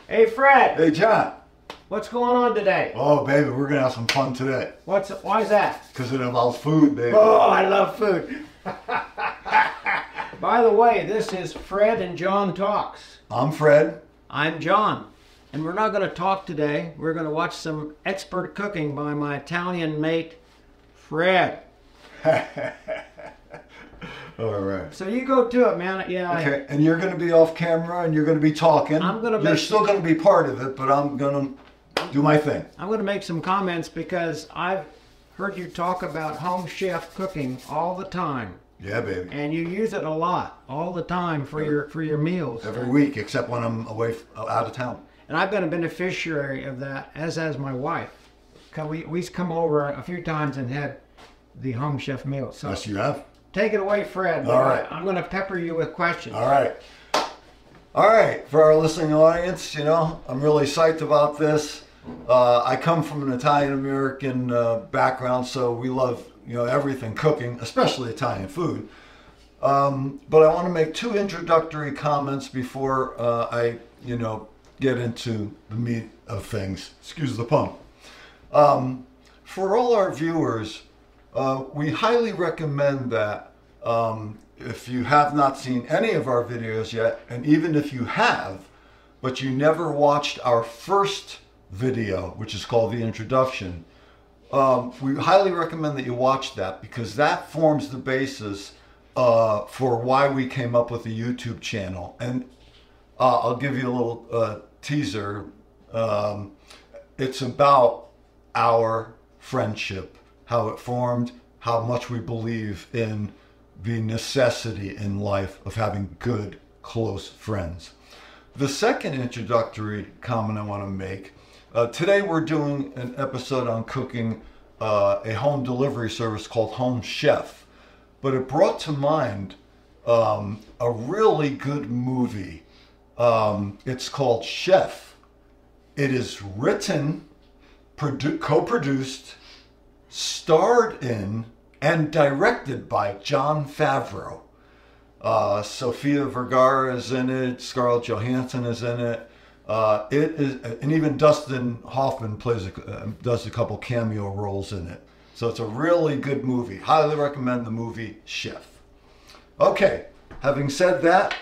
Hey Fred, Hey John. what's going on today? Oh baby, we're gonna have some fun today. Why is that? Because it involves food, baby. Oh, I love food. By the way, this is Fred and John Talks. I'm Fred. I'm John. And we're not going to talk today. We're going to watch some expert cooking by my Italian mate, Fred. All right. So you go to it, man. Yeah. Okay, and you're gonna be off camera and you're gonna be talking. You're still gonna be part of it, but I'm gonna do my thing. I'm going to make some comments because I've heard you talk about home chef cooking all the time. Yeah, baby. And you use it a lot, all the time for your meals. Every week, except when I'm away out of town. And I've been a beneficiary of that, as has my wife. We've come over a few times and had the home chef meal. So Yes, you have. take it away, Fred. All right. I'm going to pepper you with questions. All right. All right, for our listening audience, I'm really psyched about this. I come from an Italian-American background, so we love, everything cooking, especially Italian food. But I want to make two introductory comments before I, get into the meat of things. Excuse the pun. For all our viewers, we highly recommend that if you have not seen any of our videos yet, and even if you have, but you never watched our first video, which is called the introduction, we highly recommend that you watch that, because that forms the basis for why we came up with the YouTube channel. And I'll give you a little teaser. It's about our friendship, how it formed, how much we believe in the necessity in life of having good, close friends. The second introductory comment I want to make, today we're doing an episode on cooking a home delivery service called Home Chef, but it brought to mind a really good movie. It's called Chef. It is written, co-produced, starred in, and directed by Jon Favreau. Sofia Vergara is in it. Scarlett Johansson is in it. And even Dustin Hoffman does a couple cameo roles in it. So it's a really good movie. Highly recommend the movie Chef. Okay, having said that,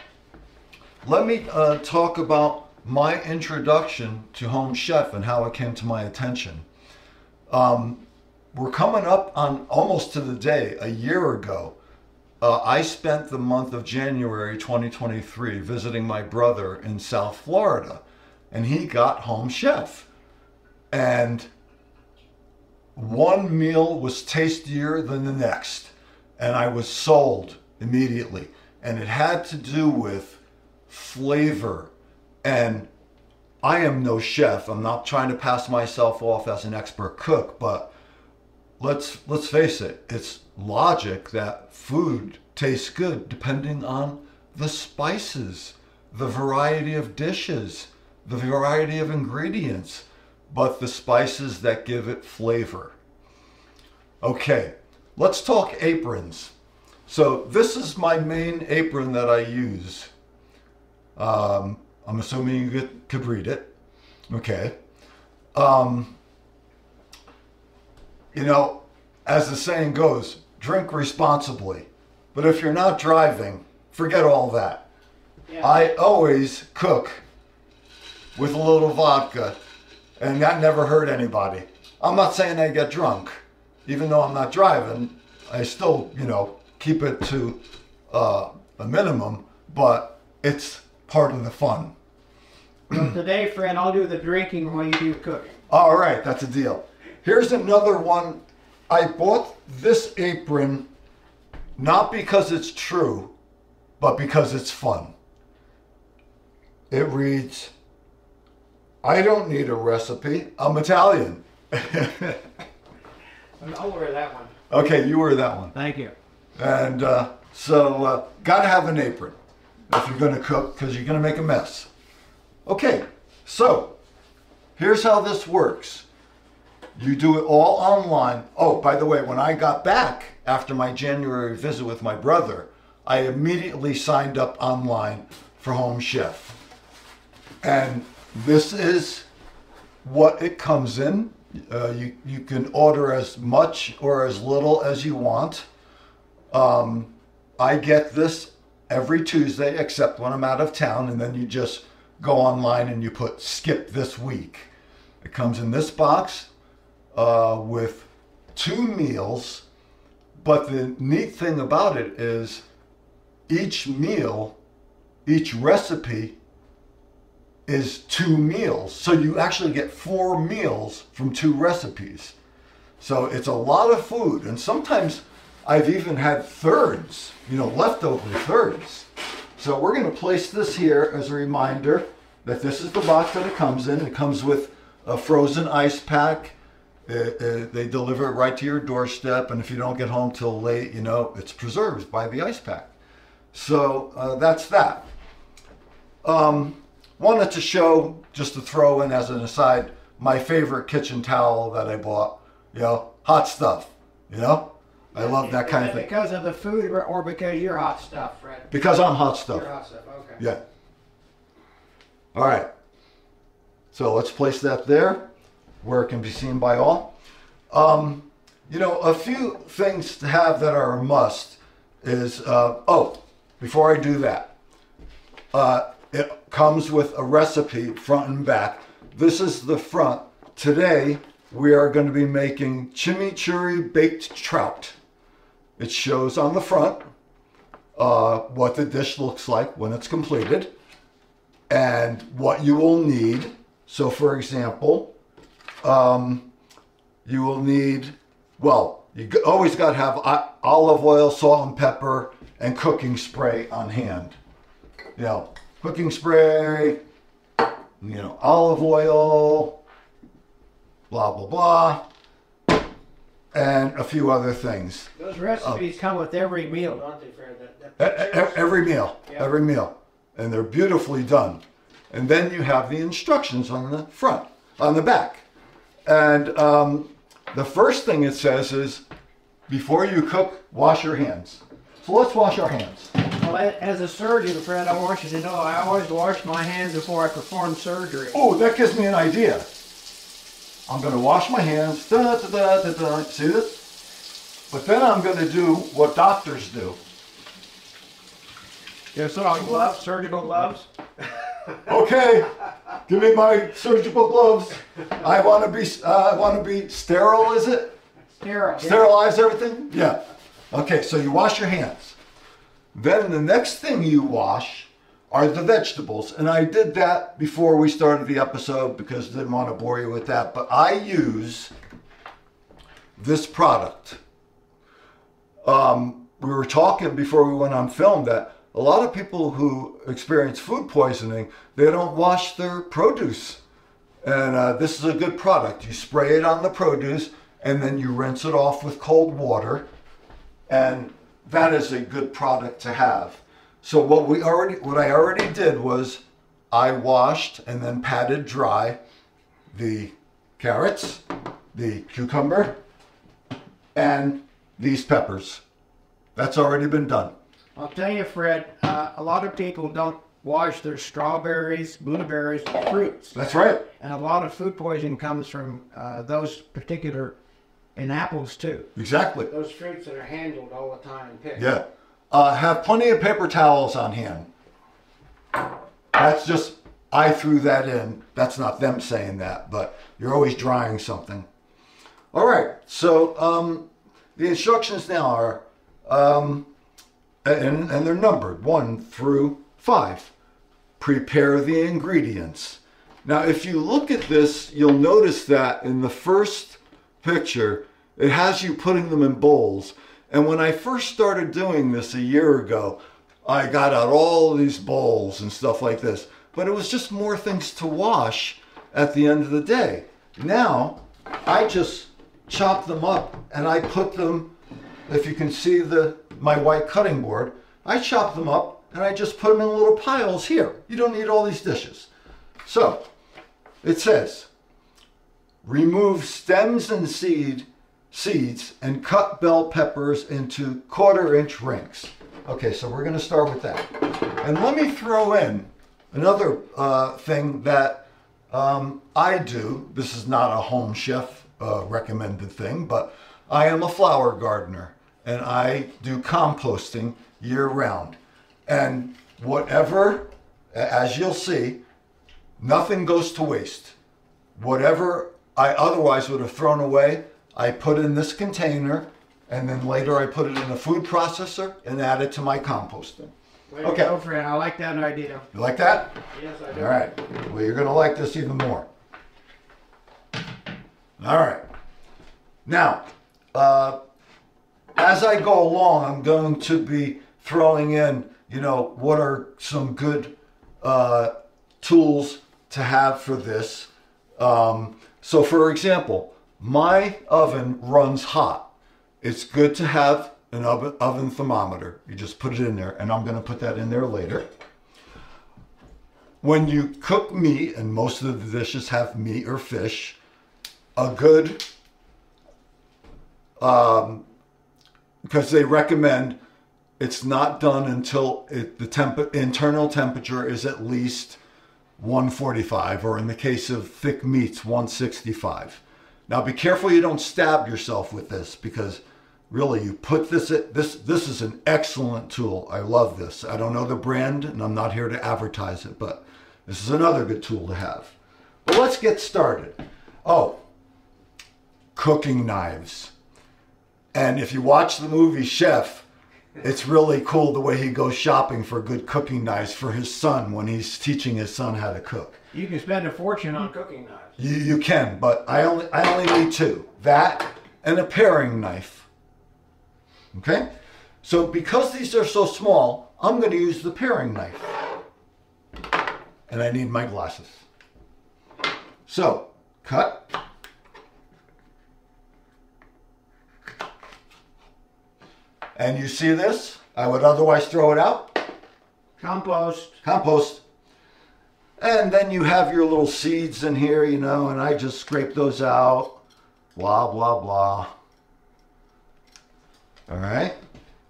let me talk about my introduction to Home Chef and how it came to my attention. We're coming up on almost to the day, a year ago. I spent the month of January 2023 visiting my brother in South Florida, and he got Home Chef. And one meal was tastier than the next, and I was sold immediately. And it had to do with flavor. And I am no chef. I'm not trying to pass myself off as an expert cook, but let's face it, it's logic that food tastes good depending on the spices, the variety of dishes, the variety of ingredients, but the spices that give it flavor. Okay, let's talk aprons. So this is my main apron that I use. I'm assuming you could read it. Okay. As the saying goes, drink responsibly. But if you're not driving, forget all that. Yeah. I always cook with a little vodka, and that never hurt anybody. I'm not saying I get drunk. Even though I'm not driving, I still, keep it to a minimum, but it's part of the fun. Today, Fred, I'll do the drinking while you do cooking. All right, that's a deal. Here's another one. I bought this apron not because it's true, but because it's fun. It reads, "I don't need a recipe. I'm Italian." I'll wear that one. Okay, you wear that one. Thank you. And gotta have an apron if you're gonna cook, because you're gonna make a mess. Okay, so here's how this works. You do it all online. Oh, by the way, when I got back after my January visit with my brother, I immediately signed up online for Home Chef. And this is what it comes in. You can order as much or as little as you want. I get this every Tuesday except when I'm out of town, and then you just go online and you put skip this week. It comes in this box with 2 meals, but the neat thing about it is each meal, each recipe is 2 meals. So you actually get 4 meals from 2 recipes. So it's a lot of food, and sometimes I've even had thirds, leftover thirds. So we're going to place this here as a reminder that this is the box that it comes in. It comes with a frozen ice pack. They deliver it right to your doorstep, and if you don't get home till late, it's preserved by the ice pack. So that's that. Wanted to show, just to throw in as an aside, my favorite kitchen towel that I bought. Hot stuff. I love that kind of thing. Because of the food or because you're hot stuff, Fred? Because I'm hot stuff. You're hot stuff, okay. Yeah. All right. So let's place that there where it can be seen by all. A few things to have that are a must is, before I do that, it comes with a recipe front and back. This is the front. Today, we are going to be making chimichurri baked trout. It shows on the front what the dish looks like when it's completed and what you will need. So for example, you will need, you always got to have olive oil, salt and pepper, and cooking spray on hand. Cooking spray, olive oil, blah, blah, blah, and a few other things. Those recipes come with every meal, don't they, Fred? Every meal, yeah. Every meal. And they're beautifully done. And then you have the instructions on the front, on the back. And the first thing it says is, before you cook, wash your hands. So let's wash our hands. Well, as a surgeon, Fred, I want you to know I always wash my hands before I perform surgery. Oh, that gives me an idea. I'm going to wash my hands. Da, da, da, da, da. See this? But then I'm going to do what doctors do. Yes, so gloves, surgical gloves. Okay, give me my surgical gloves. I want to be sterile. Is it? Sterile. Sterilize everything. Yeah. Okay, so you wash your hands. Then the next thing you wash are the vegetables. And I did that before we started the episode because I didn't want to bore you with that. But I use this product. We were talking before we went on film that a lot of people who experience food poisoning, they don't wash their produce. And this is a good product. You spray it on the produce and then you rinse it off with cold water. And that is a good product to have. So what I already did was I washed and then patted dry the carrots, the cucumber, and these peppers. That's already been done. I'll tell you, Fred, a lot of people don't wash their strawberries, blueberries, fruits. That's right. And a lot of food poisoning comes from those particular, and apples too. Exactly. Those fruits that are handled all the time and picked. Yeah. Have plenty of paper towels on hand. That's just, I threw that in. That's not them saying that, but you're always drying something. All right. So the instructions now are, and they're numbered 1 through 5. Prepare the ingredients. Now, if you look at this, you'll notice that in the first picture, it has you putting them in bowls. And when I first started doing this a year ago, I got out all these bowls and stuff like this. But it was just more things to wash at the end of the day. Now, I just chop them up and I put them, if you can see my white cutting board, I chop them up and I just put them in little piles here. You don't need all these dishes. So, it says, remove stems and seeds and cut bell peppers into 1/4-inch rings. Okay, so we're going to start with that. And let me throw in another thing that I do. This is not a home chef recommended thing, but I am a flower gardener and I do composting year round. And whatever, as you'll see, nothing goes to waste. Whatever I otherwise would have thrown away, I put in this container, and then later I put it in a food processor and add it to my composting. Way to go, Fred. I like that idea. You like that? Yes, I do. All right. Well, you're going to like this even more. All right. Now, as I go along, I'm going to be throwing in, what are some good tools to have for this. So, for example, my oven runs hot. It's good to have an oven thermometer. You just put it in there, and I'm going to put that in there later. When you cook meat, and most of the dishes have meat or fish, a good, because they recommend it's not done until the internal temperature is at least 145, or in the case of thick meats, 165. Now be careful you don't stab yourself with this, because really you put this is an excellent tool. I love this. I don't know the brand and I'm not here to advertise it, but this is another good tool to have. But let's get started. Oh, cooking knives. And if you watch the movie Chef, it's really cool the way he goes shopping for good cooking knives for his son when he's teaching his son how to cook. You can spend a fortune on cooking knives. You can, but I only need two. That and a paring knife. Okay? So because these are so small, I'm going to use the paring knife. And I need my glasses. So, cut. And you see this? I would otherwise throw it out. Compost. Compost. And then you have your little seeds in here, and I just scrape those out. Blah, blah, blah. All right.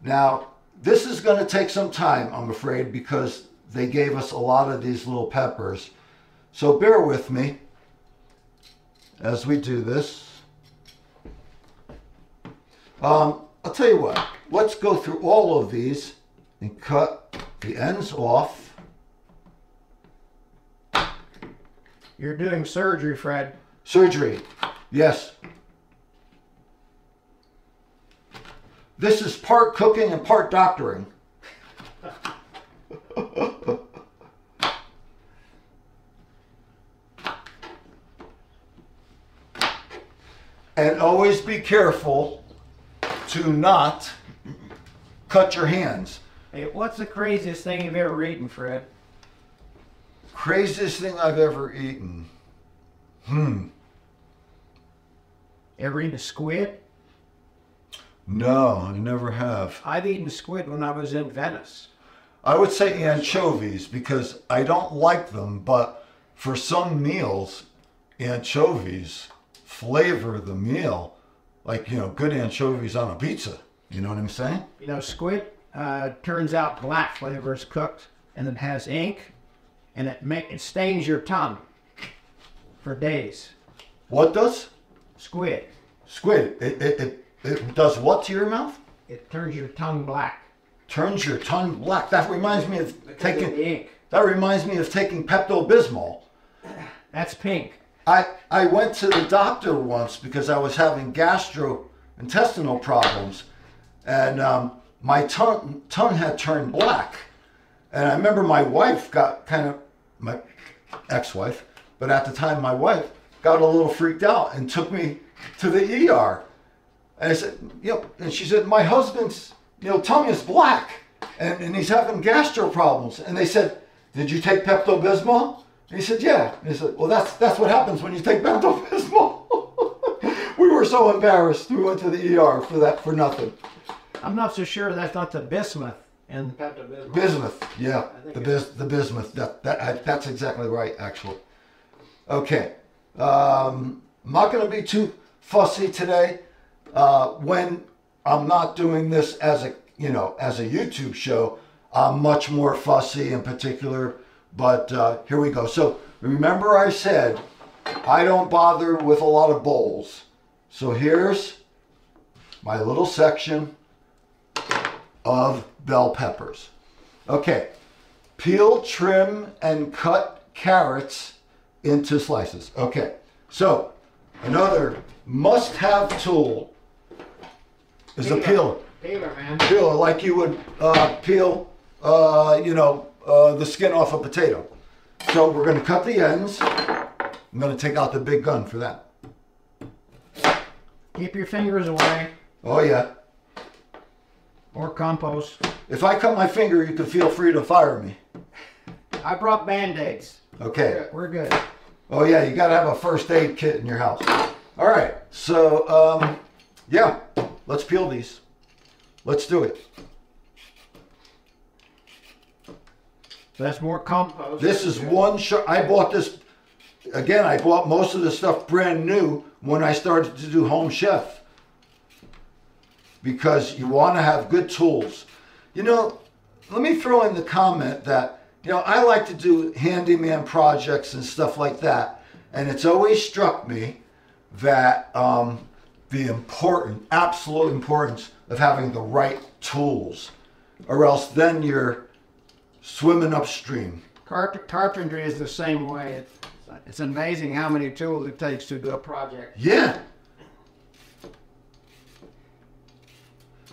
Now, this is going to take some time, I'm afraid, because they gave us a lot of these little peppers. So bear with me as we do this. I'll tell you what. Let's go through all of these and cut the ends off. You're doing surgery, Fred. Surgery. Yes. This is part cooking and part doctoring. And always be careful to not cut your hands. Hey, what's the craziest thing you've ever eaten, Fred? Craziest thing I've ever eaten. Ever eaten a squid? No, I never have. I've eaten squid when I was in Venice. I would say anchovies because I don't like them, but for some meals, anchovies flavor the meal. Like, good anchovies on a pizza. You know what I'm saying? Squid turns out black flavor is cooked, and it has ink, and it stains your tongue for days. What does? Squid. Squid. It does what to your mouth? It turns your tongue black. Turns your tongue black. That reminds me of taking the ink. That reminds me of taking Pepto-Bismol. That's pink. I went to the doctor once because I was having gastrointestinal problems, and my tongue had turned black. And I remember my wife got my ex-wife, but at the time my wife got a little freaked out and took me to the ER. And I said, and she said, my husband's, tongue is black and he's having gastro problems. And they said, did you take Pepto-Bismol? And he said, yeah. And he said, well, that's what happens when you take Pepto-Bismol. We were so embarrassed. We went to the ER for nothing. I'm not so sure that's not the bismuth in Pepto-Bismol. Bismuth, yeah. The bismuth. That's exactly right, actually. Okay. I'm not going to be too fussy today. When I'm not doing this as a YouTube show, I'm much more fussy in particular, but here we go. So Remember I said I don't bother with a lot of bowls. So here's my little section of bell peppers. Okay, peel, trim, and cut carrots into slices. Okay, so another must-have tool is a peeler. Peeler, man. Peeler, like you would peel, the skin off a potato. So we're going to cut the ends. I'm going to take out the big gun for that. Keep your fingers away. Oh, yeah. Or compost. If I cut my finger, you can feel free to fire me. I brought Band-Aids. Okay. We're good. Oh, yeah, you got to have a first aid kit in your house. All right. So, yeah, let's peel these. Let's do it. That's more compost. This is one shot. I bought this, again, I bought most of the stuff brand new when I started to do Home Chef. Because you want to have good tools. You know, let me throw in the comment that, I like to do handyman projects and stuff like that. And it's always struck me that the absolute importance of having the right tools. Or else then you're swimming upstream. Carpentry is the same way. It's amazing how many tools it takes to do a project. Yeah.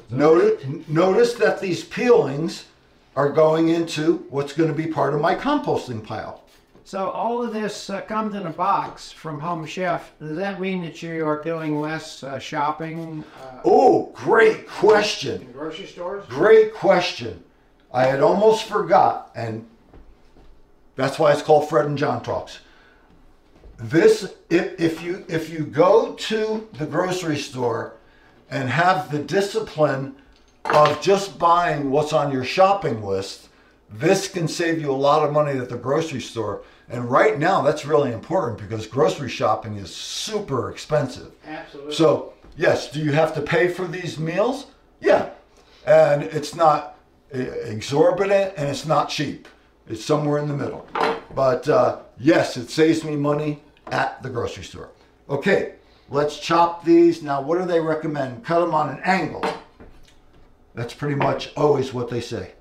Notice that these peelings are going into what's going to be part of my composting pile. So all of this comes in a box from Home Chef. Does that mean that you are doing less shopping? Oh, great question. In grocery stores? Great question. I had almost forgot, and that's why it's called Fred and John Talks. This, if you go to the grocery store and have the discipline of just buying what's on your shopping list, this can save you a lot of money at the grocery store. And right now, that's really important because grocery shopping is super expensive. Absolutely. So, yes, do you have to pay for these meals? Yeah. And it's not exorbitant and it's not cheap. It's somewhere in the middle. But yes, it saves me money at the grocery store. Okay, let's chop these. Now, what do they recommend? Cut them on an angle. That's pretty much always what they say.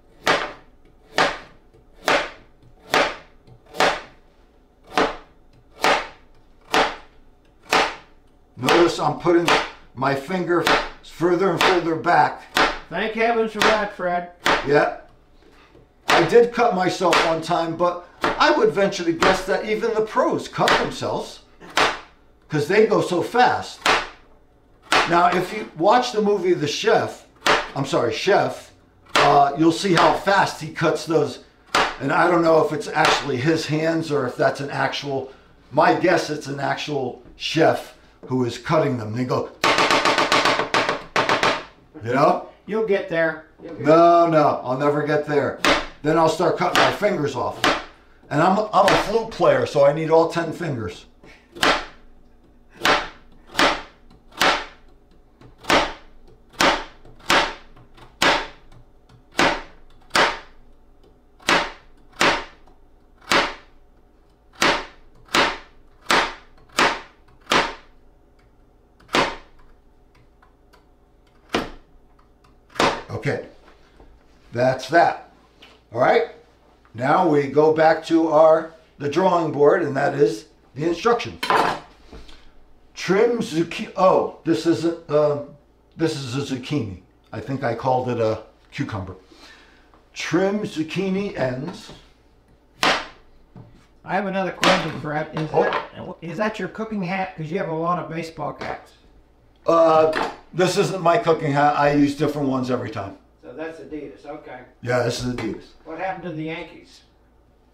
Notice I'm putting my finger further and further back. Thank heavens for that, Fred. Yeah. I did cut myself one time, but I would venture to guess that even the pros cut themselves because they go so fast. Now, if you watch the movie Chef, you'll see how fast he cuts those. And I don't know if it's actually his hands or if that's an actual, my guess it's an actual chef who is cutting them. They go, You'll get there. No, I'll never get there. Then I'll start cutting my fingers off. And I'm a flute player, so I need all 10 fingers. Okay, that's that. All right, now we go back to the drawing board, and that is the instruction. Trim zucchini. Oh, this is a zucchini. I think I called it a cucumber. Trim zucchini ends. I have another question, Fred. Is that your cooking hat? Because you have a lot of baseball caps. This isn't my cooking hat. I use different ones every time. So that's Adidas, okay. Yeah, this is Adidas. What happened to the Yankees?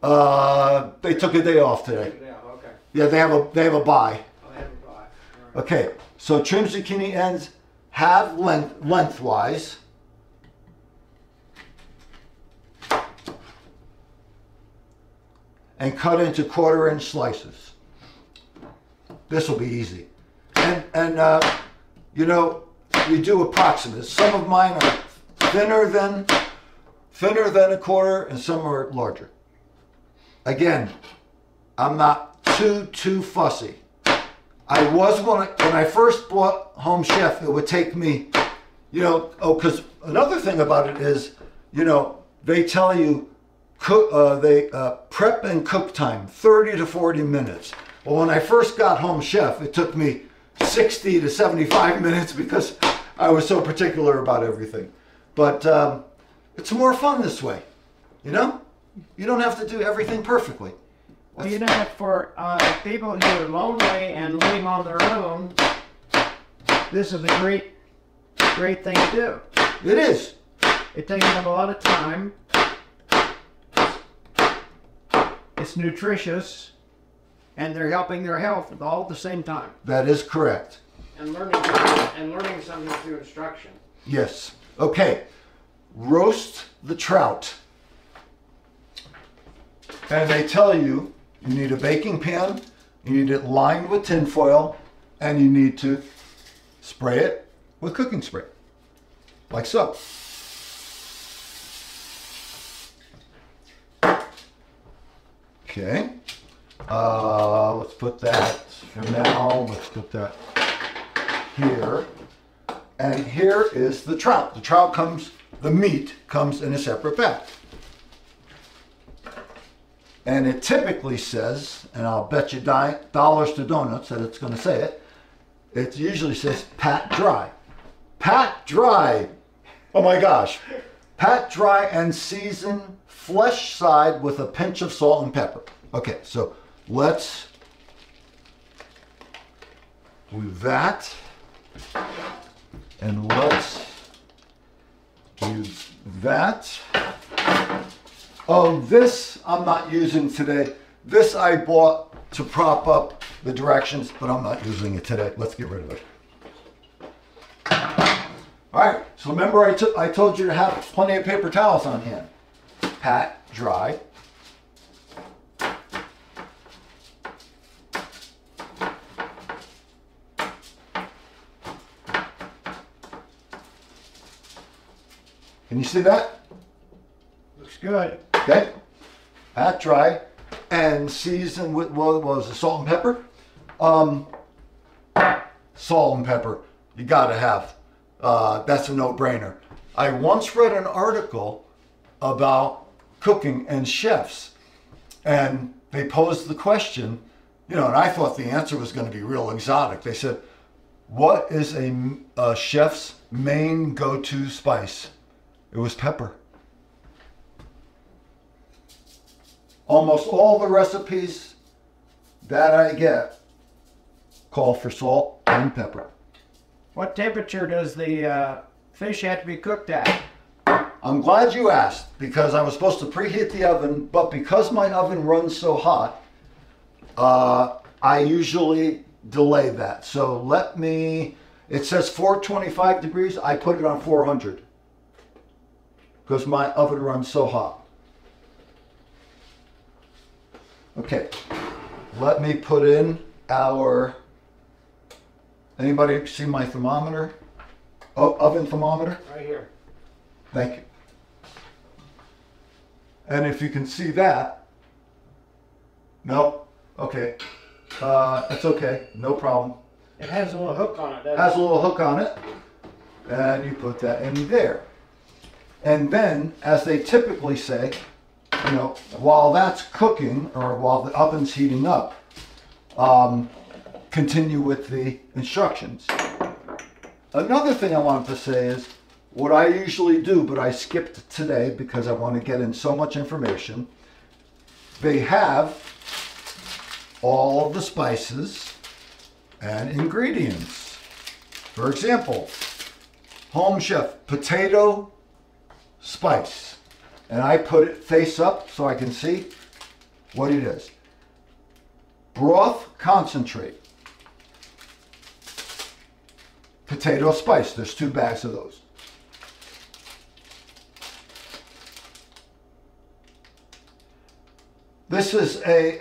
They took a day off today. Okay. Yeah, they have a bye. Oh, they have a bye. All right. Okay, so trim zucchini ends have lengthwise. And cut into 1/4 inch slices. This will be easy. And you do approximate. Some of mine are thinner than 1/4 and some are larger. Again, I'm not too fussy. I was when I first bought Home Chef, it would take me, you know, because another thing about it is, you know, they tell you prep and cook time 30 to 40 minutes. Well, when I first got Home Chef, it took me 60 to 75 minutes because I was so particular about everything. But it's more fun this way, you know? You don't have to do everything perfectly. Well, you know, for people who are lonely and living on their own, this is a great thing to do. It is. It takes them a lot of time. It's nutritious, and they're helping their health all at the same time. That is correct. And learning something through instruction. Yes. Okay. Roast the trout. And they tell you you need a baking pan, you need it lined with tin foil, and you need to spray it with cooking spray, like so. Okay. Let's put that for now. Let's put that here. And here is the trout. The meat comes in a separate bag. And it typically says, and I'll bet you dollars to donuts that it's going to say it, it usually says pat dry. Pat dry. Oh my gosh. Pat dry and season flesh side with a pinch of salt and pepper. Okay, so let's do that. And let's do that. Oh, this I'm not using today. This I bought to prop up the directions, but I'm not using it today. Let's get rid of it. All right, so remember I told you to have plenty of paper towels on hand. Pat dry. Can you see that? Looks good. Okay. Pat dry and season with, what was it, salt and pepper? Salt and pepper. You gotta have. That's a no-brainer. I once read an article about cooking and chefs, and they posed the question, you know, and I thought the answer was going to be real exotic. They said, what is a chef's main go-to spice? It was pepper. Almost all the recipes that I get call for salt and pepper. What temperature does the fish have to be cooked at? I'm glad you asked, because I was supposed to preheat the oven, but because my oven runs so hot, I usually delay that. So it says 425 degrees, I put it on 400. Because my oven runs so hot. Okay, let me put in anybody see my thermometer? Oh, oven thermometer? Right here. Thank you. And if you can see that, nope, okay. It's okay, no problem. It has a little hook on it, It has a little hook on it, and you put that in there. And then, as they typically say, you know, while that's cooking, or while the oven's heating up, continue with the instructions. Another thing I wanted to say is, what I usually do, but I skipped today because I want to get in so much information, they have all of the spices and ingredients. For example, Home Chef potato spice. And I put it face up so I can see what it is. Broth concentrate. Potato spice. There's 2 bags of those. This is a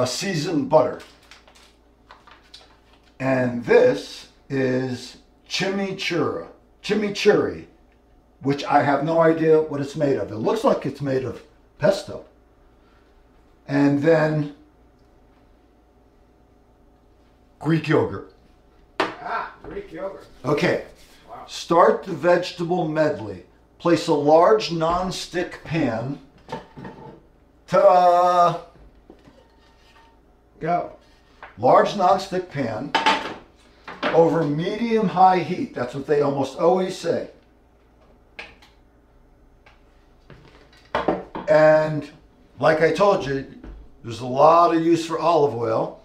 seasoned butter. And this is chimichurri, which I have no idea what it's made of. It looks like it's made of pesto. and then Greek yogurt. Ah, Greek yogurt. Okay. Wow. Start the vegetable medley. Place a large non-stick pan. Ta-da! Go. Large non-stick pan over medium-high heat. That's what they almost always say. And like I told you, there's a lot of use for olive oil.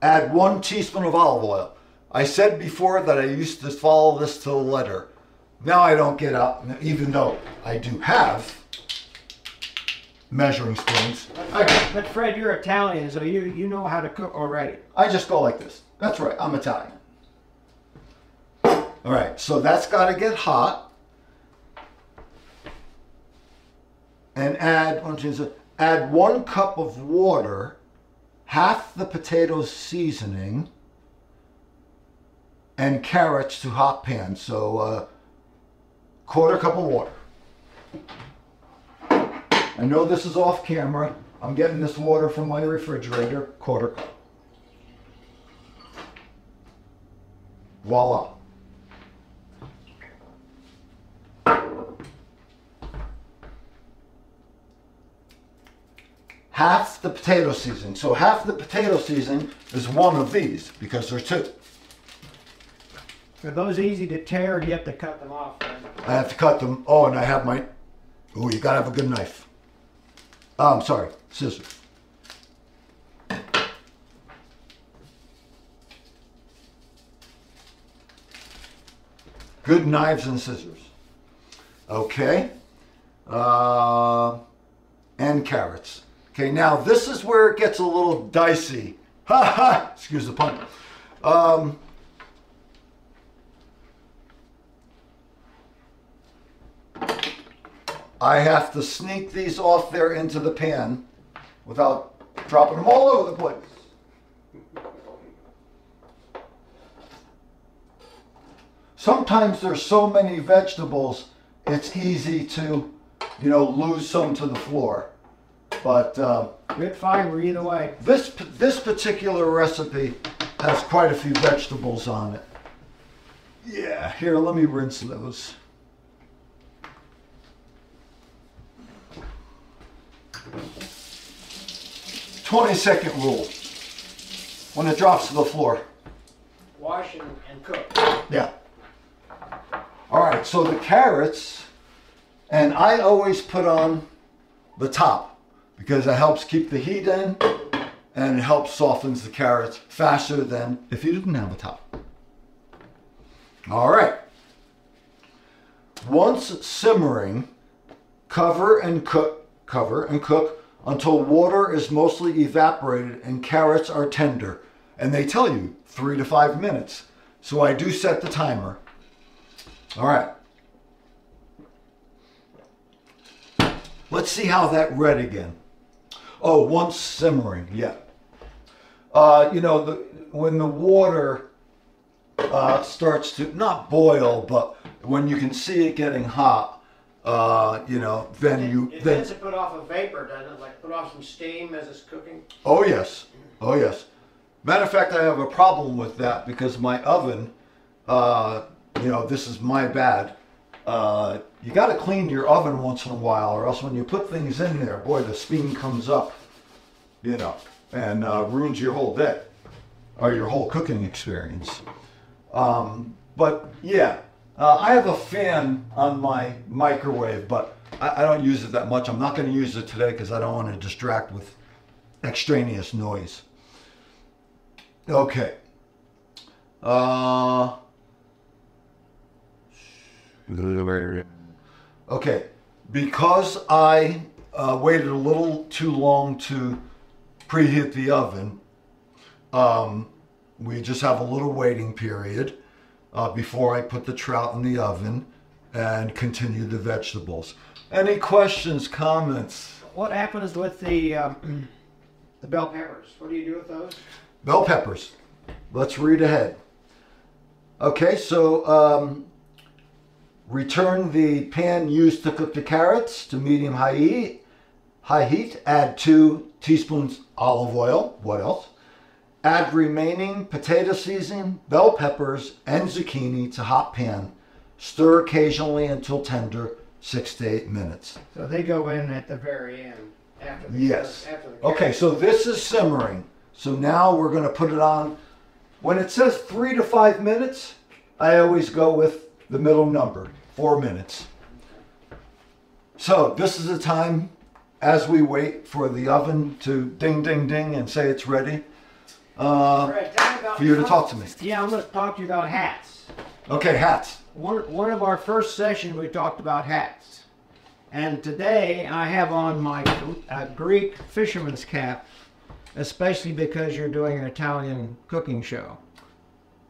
Add 1 teaspoon of olive oil. I said before that I used to follow this to the letter. Now I don't get out, even though I do have measuring spoons. But Fred, you're Italian, so you know how to cook already. I just go like this. That's right, I'm Italian. All right, so that's got to get hot. And add 1 cup of water, half the potato seasoning, and carrots to hot pan. So 1/4 cup of water. I know this is off camera. I'm getting this water from my refrigerator. 1/4 cup. Voila. Half the potato seasoning. So half the potato seasoning is 1 of these because there's 2. Are those easy to tear, or you have to cut them off? I have to cut them. Oh, and I have my... Oh, you gotta have a good knife. I'm sorry, scissors. Good knives and scissors. Okay. And carrots. Okay, now this is where it gets a little dicey. Ha ha! Excuse the pun. I have to sneak these off there into the pan without dropping them all over the place. Sometimes there's so many vegetables, it's easy to, lose some to the floor. But Good fiber either way. this particular recipe has quite a few vegetables on it. Yeah, here, let me rinse those. "20-second rule. When it drops to the floor. Wash and cook. Yeah. All right, so the carrots, and I always put on the top because it helps keep the heat in and it helps softens the carrots faster than if you didn't have a top. All right. Once simmering, cover and cook until water is mostly evaporated and carrots are tender. And they tell you 3 to 5 minutes. So I do set the timer. All right. Let's see how that read again. Oh, once simmering, yeah. When the water starts to not boil, but when you can see it getting hot, then It tends to put off a vapor, doesn't it? Like put off some steam as it's cooking. Oh yes, oh yes. Matter of fact, I have a problem with that because my oven, this is my bad. You got to clean your oven once in a while, or else when you put things in there, boy, the steam comes up, and ruins your whole day or your whole cooking experience. But yeah, I have a fan on my microwave, but I don't use it that much. I'm not going to use it today because I don't want to distract with extraneous noise. Okay. Okay, because I waited a little too long to preheat the oven, we just have a little waiting period before I put the trout in the oven and continue the vegetables. Any questions, comments? What happens with the bell peppers? What do you do with those? Bell peppers. Let's read ahead. Okay, so Return the pan used to cook the carrots to medium-high heat. High heat. Add 2 teaspoons olive oil. What else? Add remaining potato seasoning, bell peppers, and zucchini to hot pan. Stir occasionally until tender, 6 to 8 minutes. So they go in at the very end. After the, Yes. After the Okay, so this is simmering. So now we're going to put it on. When it says 3 to 5 minutes, I always go with the middle number, 4 minutes. So this is the time as we wait for the oven to ding, ding, ding and say it's ready. Fred, tell me about For you to talk to me. Yeah, I'm going to talk to you about hats. Okay, hats. One of our first sessions we talked about hats. And today I have on my Greek fisherman's cap, especially because you're doing an Italian cooking show.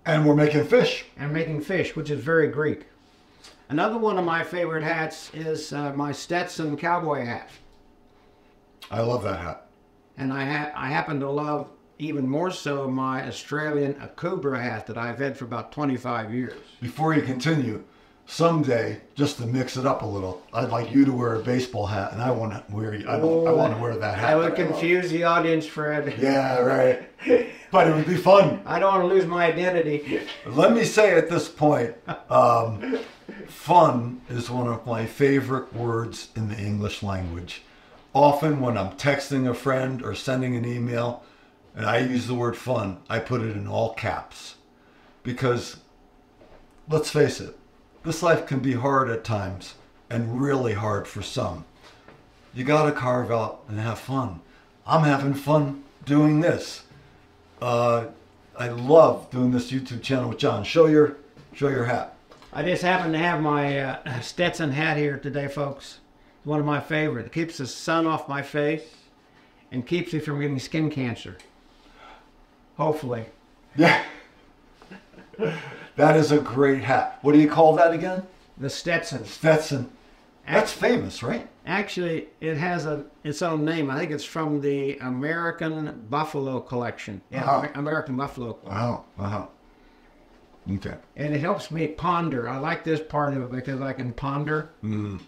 And we're making fish. And making fish, which is very Greek. Another one of my favorite hats is my Stetson cowboy hat. I love that hat. And I happen to love even more so my Australian Akubra hat that I've had for about 25 years. Before you continue, someday, just to mix it up a little, I'd like you to wear a baseball hat, and I want to wear that hat. I would confuse the audience, Fred. Yeah, right. But it would be fun. I don't want to lose my identity. Let me say at this point, fun is one of my favorite words in the English language. Often when I'm texting a friend or sending an email, and I use the word fun, I put it in all caps. Because, let's face it, this life can be hard at times, and really hard for some. You gotta carve out and have fun. I'm having fun doing this. I love doing this YouTube channel with John. Show your hat. I just happen to have my Stetson hat here today, folks. It's one of my favorite. It keeps the sun off my face and keeps me from getting skin cancer. Hopefully. Yeah. That is a great hat. What do you call that again? The Stetson. Stetson. That's famous, right? Actually, it has its own name. I think it's from the American Buffalo collection. Yeah, American Buffalo collection. Wow. Uh-huh. Okay. And it helps me ponder. I like this part of it because I can ponder.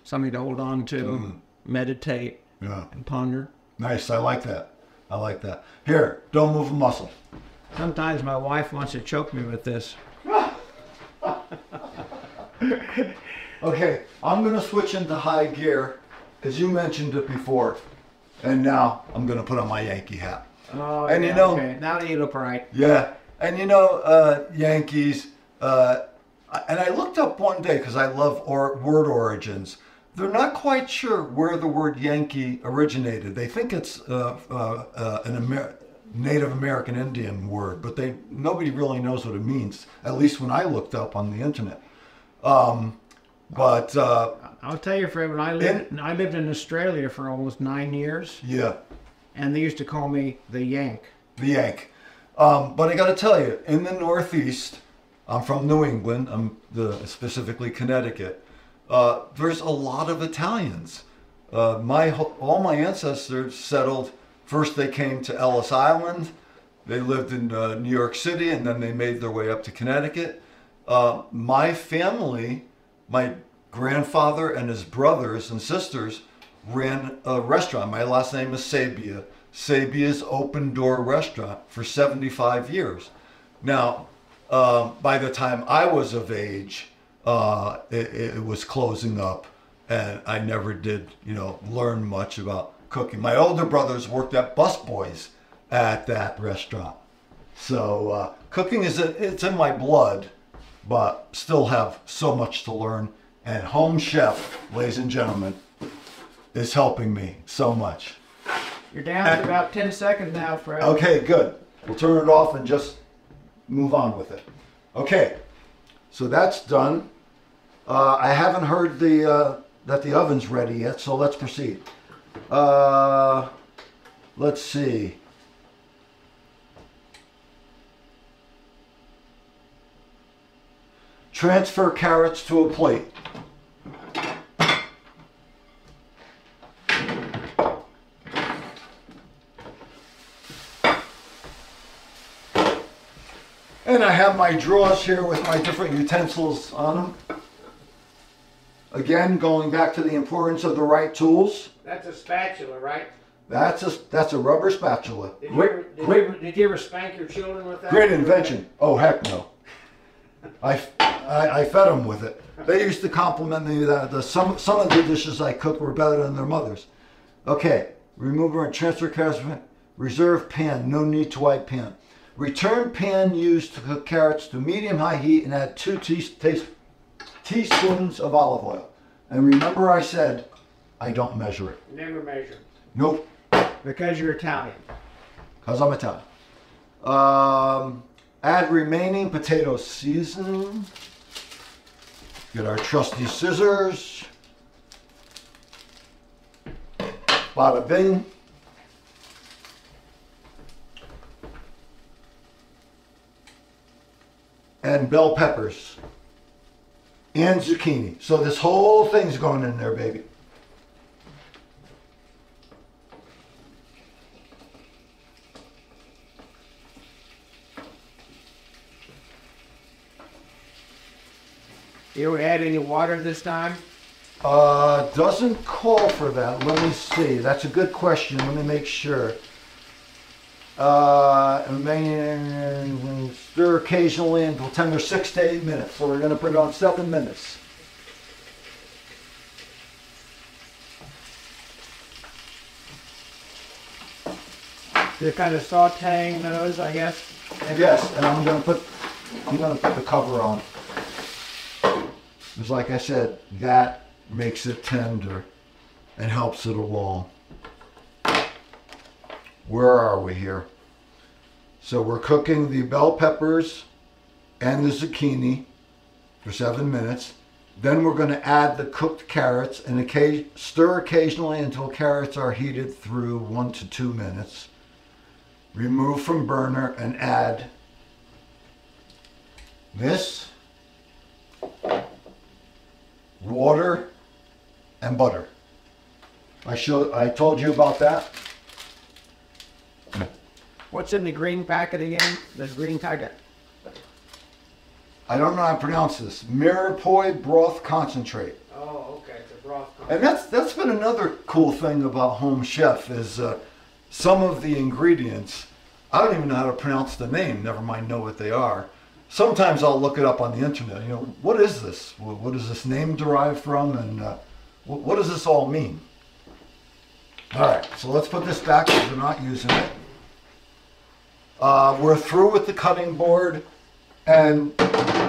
Something to hold on to, meditate, and ponder. Nice. I like that. I like that. Here, don't move a muscle. Sometimes my wife wants to choke me with this. Okay, I'm going to switch into high gear, as you mentioned it before. And now I'm going to put on my Yankee hat. Oh, and yeah, you know, okay. Now that you look right. Yeah, and you know, Yankees, and I looked up one day because I love word origins. They're not quite sure where the word Yankee originated. They think it's an Native American Indian word, but nobody really knows what it means, at least when I looked up on the internet. But I'll tell you, Fred, when I lived in Australia for almost 9 years. Yeah. And they used to call me the Yank. The Yank. But I got to tell you, in the Northeast, I'm from New England, specifically Connecticut, there's a lot of Italians. All my ancestors settled, first they came to Ellis Island, they lived in New York City, and then they made their way up to Connecticut. My family, my grandfather and his brothers and sisters ran a restaurant. My last name is Sabia. Sabia's Open Door Restaurant for 75 years. Now, by the time I was of age, it was closing up, and I never did, learn much about cooking. My older brothers worked at busboys at that restaurant. So cooking it's in my blood, but still have so much to learn. And Home Chef, ladies and gentlemen, is helping me so much. You're down to about 10 seconds now, Fred. Okay, good. We'll turn it off and just move on with it. Okay, so that's done. I haven't heard that the oven's ready yet, so let's proceed. Let's see. Transfer carrots to a plate. And I have my drawers here with my different utensils on them. Again, going back to the importance of the right tools. That's a spatula, right? That's a rubber spatula. Did you ever spank your children with that? Great invention. Oh, heck no. I fed them with it. They used to compliment me that some of the dishes I cooked were better than their mothers. Okay, remover and transfer carrots. Reserve pan, no need to wipe pan. Return pan used to cook carrots to medium-high heat and add 2 teaspoons of olive oil. And remember I said, I don't measure it. Never measure. Nope. Because you're Italian. Because I'm Italian. Add remaining potato seasoning. Get our trusty scissors. Bada bing. And bell peppers. And zucchini. So this whole thing's going in there, baby. You add any water this time? Doesn't call for that. Let me see. That's a good question. Let me make sure. Stir occasionally until tender 6 to 8 minutes. So we're going to put it on 7 minutes. You're kind of sauteing those, I guess. Yes, and I'm going to put the cover on. Because like I said, that makes it tender and helps it along. Where are we here? So we're cooking the bell peppers and the zucchini for 7 minutes. Then we're going to add the cooked carrots and stir occasionally until carrots are heated through 1 to 2 minutes. Remove from burner and add this, water, and butter. I told you about that. What's in the green packet again? The green packet. I don't know how to pronounce this. Mirepoix broth concentrate. Oh, okay. It's a broth concentrate. And that's been another cool thing about Home Chef is some of the ingredients. I don't even know how to pronounce the name. Never mind know what they are. Sometimes I'll look it up on the internet. You know, what is this? What is this name derived from? And what does this all mean? All right, so let's put this back because we're not using it. We're through with the cutting board, and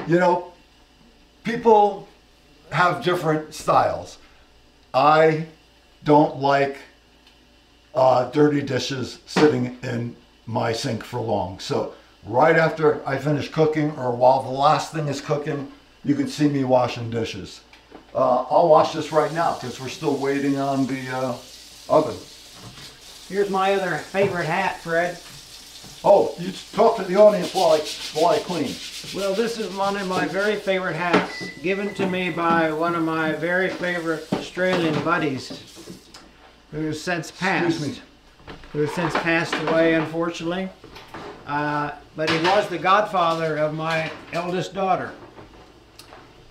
you know, people have different styles. I don't like dirty dishes sitting in my sink for long. So right after I finish cooking, or while the last thing is cooking, you can see me washing dishes. I'll wash this right now because we're still waiting on the oven. Here's my other favorite hat, Fred. Oh, you talk to the audience while I clean. Well, this is one of my very favorite hats, given to me by one of my very favorite Australian buddies, who's since passed. Excuse me. Who's since passed away, unfortunately. But he was the godfather of my eldest daughter.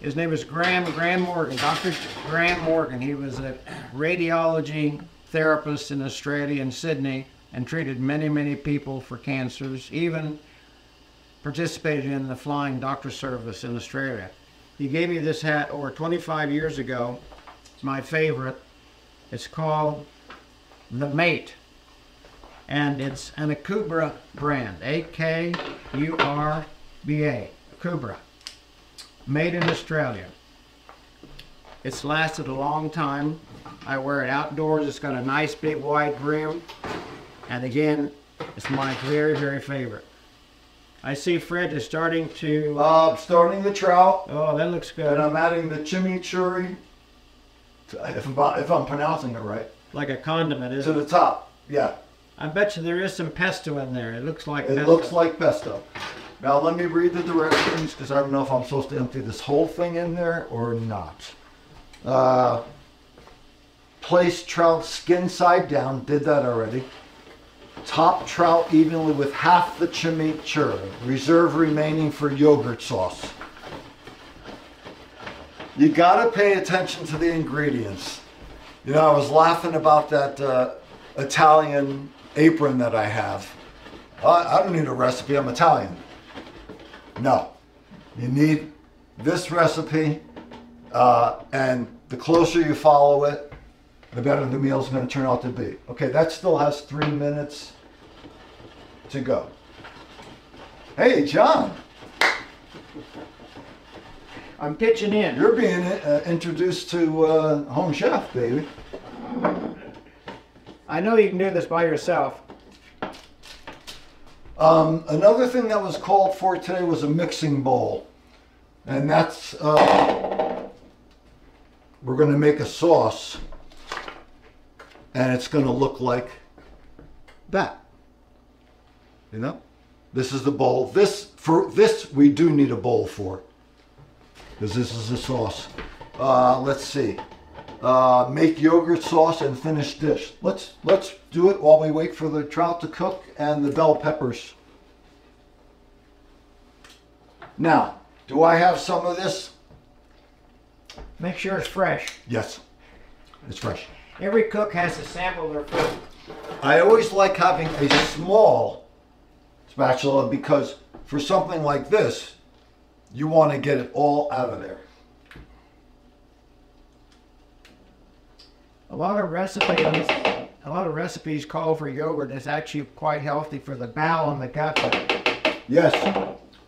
His name is Graham Morgan, Dr. Graham Morgan. He was a radiology therapist in Australia, in Sydney, and treated many, many people for cancers, even participated in the Flying Doctor Service in Australia. He gave me this hat over 25 years ago. It's my favorite. It's called The Mate, and it's an Akubra brand, A-K-U-R-B-A, Akubra, made in Australia. It's lasted a long time. I wear it outdoors. It's got a nice big wide brim. And again, it's my very, very favorite. I see Fred is starting to... starting the trout. Oh, that looks good. And I'm adding the chimichurri, if I'm pronouncing it right. Like a condiment, To isn't it? the top, yeah. I bet you there is some pesto in there. It looks like pesto. It looks like pesto. Now let me read the directions because I don't know if I'm supposed to empty this whole thing in there or not. Place trout skin side down. Did that already. Top trout evenly with half the chimichurri. Reserve remaining for yogurt sauce. You gotta pay attention to the ingredients. You know, I was laughing about that Italian apron that I have. I don't need a recipe, I'm Italian. No, you need this recipe, and the closer you follow it, the better the meal's gonna turn out to be. Okay, that still has 3 minutes to go. Hey, John. I'm pitching in. You're being introduced to Home Chef, baby. I know you can do this by yourself. Another thing that was called for today was a mixing bowl. And that's, we're going to make a sauce. And it's going to look like that. You know? This is the bowl. For this, we do need a bowl for. Because this is the sauce. Let's see. Make yogurt sauce and finished dish. Let's do it while we wait for the trout to cook and the bell peppers. Now, do I have some of this? Make sure it's fresh. Yes, it's fresh. Every cook has to sample their food. I always like having a small spatula because for something like this, you want to get it all out of there. A lot of recipes call for yogurt. It's actually quite healthy for the bowel and the gut. Yes.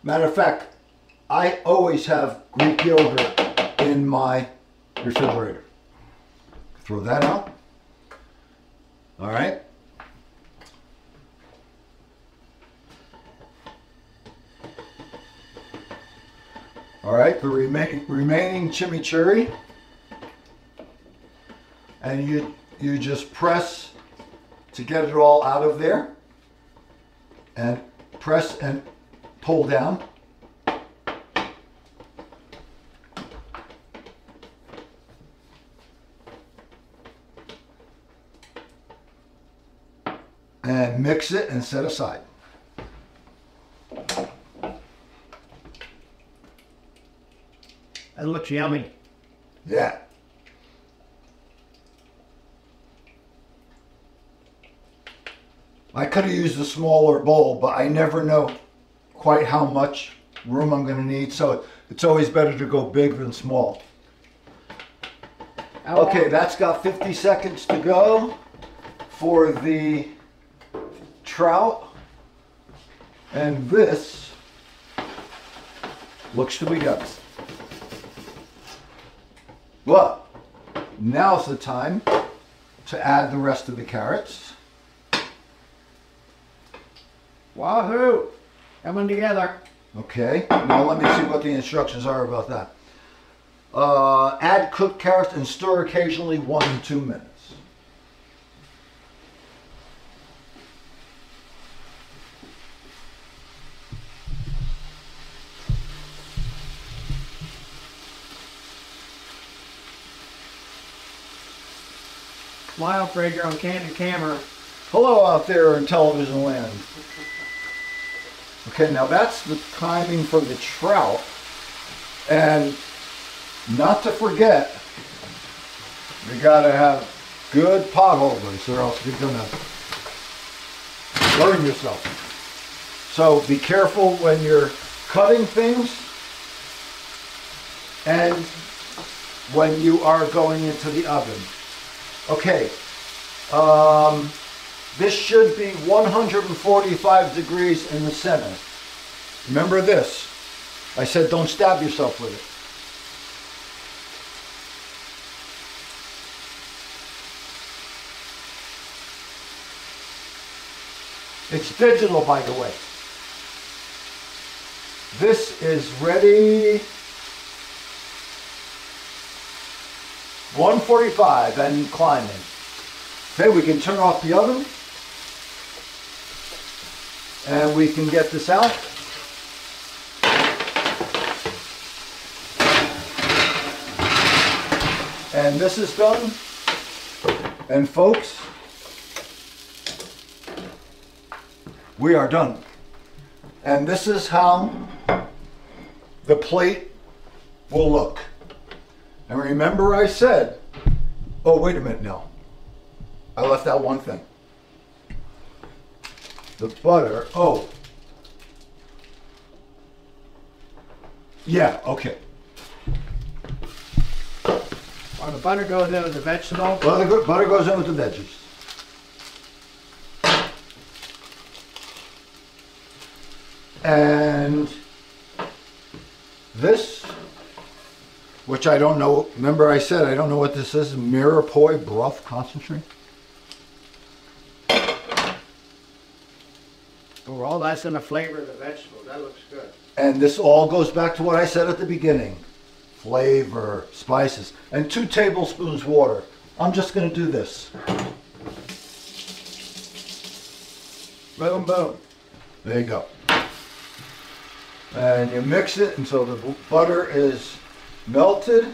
Matter of fact, I always have Greek yogurt in my refrigerator. Throw that out. All right. All right, the remaining chimichurri. And you just press to get it all out of there. And press and pull down. And mix it and set aside. That looks yummy. Yeah. I could have used a smaller bowl, but I never know quite how much room I'm going to need, so it's always better to go big than small. Okay, that's got 50 seconds to go for the trout, and this looks to be done. Well, now's the time to add the rest of the carrots. Wahoo! Coming together. Okay, now let me see what the instructions are about that. Add cooked carrots and stir occasionally 1 to 2 minutes. Smile, Fred, you're on candid camera. Hello out there in television land. Okay, now that's the timing for the trout. And not to forget, you gotta have good pot holders or else you're gonna burn yourself. So be careful when you're cutting things and when you are going into the oven. Okay, this should be 145 degrees in the center. Remember this, I said don't stab yourself with it. It's digital, by the way. This is ready. 145 and climbing. Okay, we can turn off the oven. And we can get this out. And this is done. And folks, we are done. And this is how the plate will look. And remember I said, oh, wait a minute, no. I left out one thing. The butter, oh. Yeah, okay. Well, the butter goes into the vegetable. Butter goes in with the veggies. And this, which I don't know, remember I said I don't know what this is, Mirepoix broth concentrate. Oh, all that's going to flavor the vegetable. That looks good. And this all goes back to what I said at the beginning. Flavor, spices, and 2 tablespoons water. I'm just going to do this. Boom, boom. There you go. And you mix it until the butter is melted.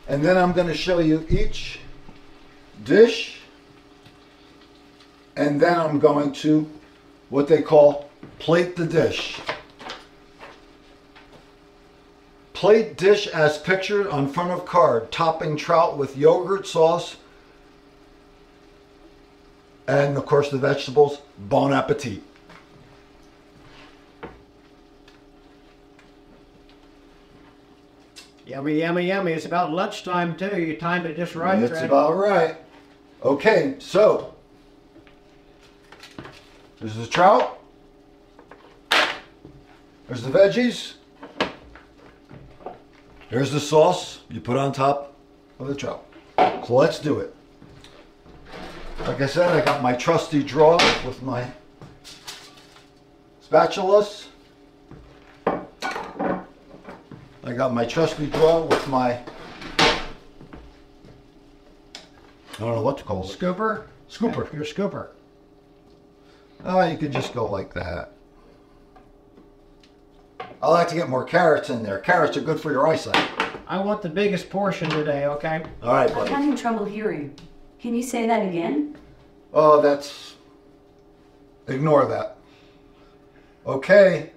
And then I'm going to show you each dish. And then I'm going to what they call plate the dish. Plate dish as pictured on front of card, topping trout with yogurt sauce. And of course the vegetables. Bon appetit. Yummy, yummy, yummy. It's about lunchtime too. You timed it just right. It's Fred. about right. Okay, so there's the trout. There's the veggies. There's the sauce you put on top of the trout. So let's do it. Like I said, I got my trusty drawer with my spatulas. I got my trusty drawer with my, I don't know what to call it. Scooper? Scooper. Your scooper. Oh, you could just go like that. I like to get more carrots in there. Carrots are good for your eyesight. I want the biggest portion today, okay? All right, I'm buddy. having trouble hearing. Can you say that again? Oh, that's... Ignore that. Okay.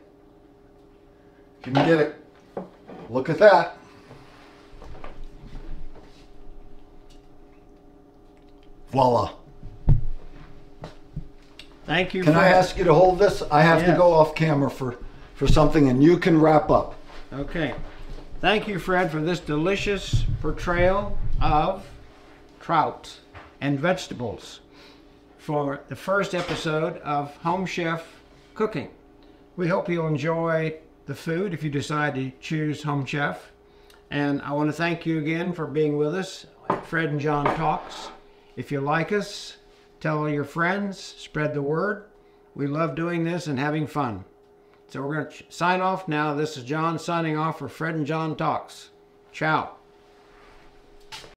You can get it. Look at that. Voila. Thank you, Can I Fred. ask you to hold this? I have to Yes. go off camera for something, and you can wrap up. Okay. Thank you, Fred, for this delicious portrayal of trout and vegetables for the first episode of Home Chef Cooking. We hope you'll enjoy the food if you decide to choose Home Chef. And I want to thank you again for being with us, Fred and John Talks. If you like us, tell your friends, spread the word. We love doing this and having fun. So we're going to sign off now. This is John signing off for Fred and John Talks. Ciao.